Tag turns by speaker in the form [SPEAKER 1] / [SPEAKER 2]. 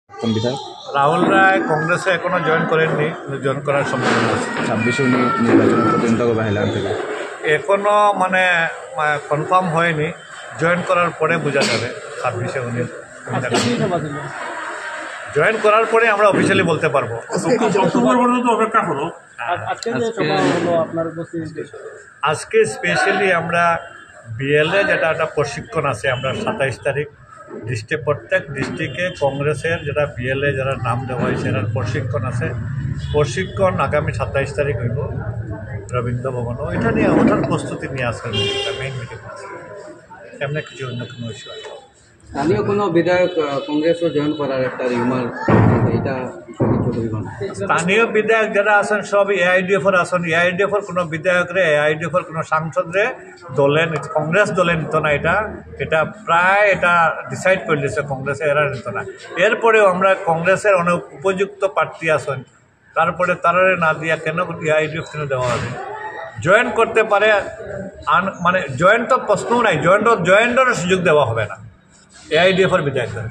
[SPEAKER 1] কোন বিধায়ক?
[SPEAKER 2] রাহুল রায় কংগ্রেসে এখনো জয়েন করেননি, জয়েন করার সম্ভাবনা আছে।
[SPEAKER 1] 26 উনি নির্বাচনে প্রতিদ্বন্দ্বিতা করবে হাইল্যান্ড থেকে।
[SPEAKER 2] এখনো মানে কনফার্ম হয়নি, জয়েন করার পরে বোঝা যাবে 26-এ উনি জয়েন করার পরে আমরা অফিসিয়ালি বলতে পারবো। আজকে স্পেশালি আমরা বিএলএ যেটা একটা প্রশিক্ষণ আছে, আমরা 27 তারিখ প্রত্যেক ডিস্ট্রিক্টে কংগ্রেসের যেটা বিএলএ যারা নাম দেওয়া হয়েছে এটার প্রশিক্ষণ আছে। প্রশিক্ষণ আগামী 27 তারিখ হইব রবীন্দ্র ভবনও। এটা নিয়ে ওঠার প্রস্তুতি নিয়ে আসেন, এটা মেইন মিটিং আছে, এমনি কিছু অন্য কোনো ইস্যু আছে।
[SPEAKER 3] স্থানীয় কোনো বিধায়ক কংগ্রেসও জয়েন করার একটা রিউমার, এটা
[SPEAKER 2] স্থানীয় বিধায়ক যারা আছেন সব এআইডিএফের আসন। এআইডিএফের কোনো বিধায়করে, এআইডিএফের কোনো সাংসদরে দলে কংগ্রেস দলে নিত না। এটা প্রায় এটা ডিসাইড করে দিয়েছে কংগ্রেসে, এরা নিত না। এরপরেও আমরা কংগ্রেসের অনেক উপযুক্ত প্রার্থী আসেন, তারপরে তারা না দিয়া কেন এআইডিএফ কেন দেওয়া হবে? জয়েন করতে পারে, মানে জয়েন তো প্রশ্নও নাই, জয়েন্টের সুযোগ দেওয়া হবে না এআইডিএফের বিধায়কদের।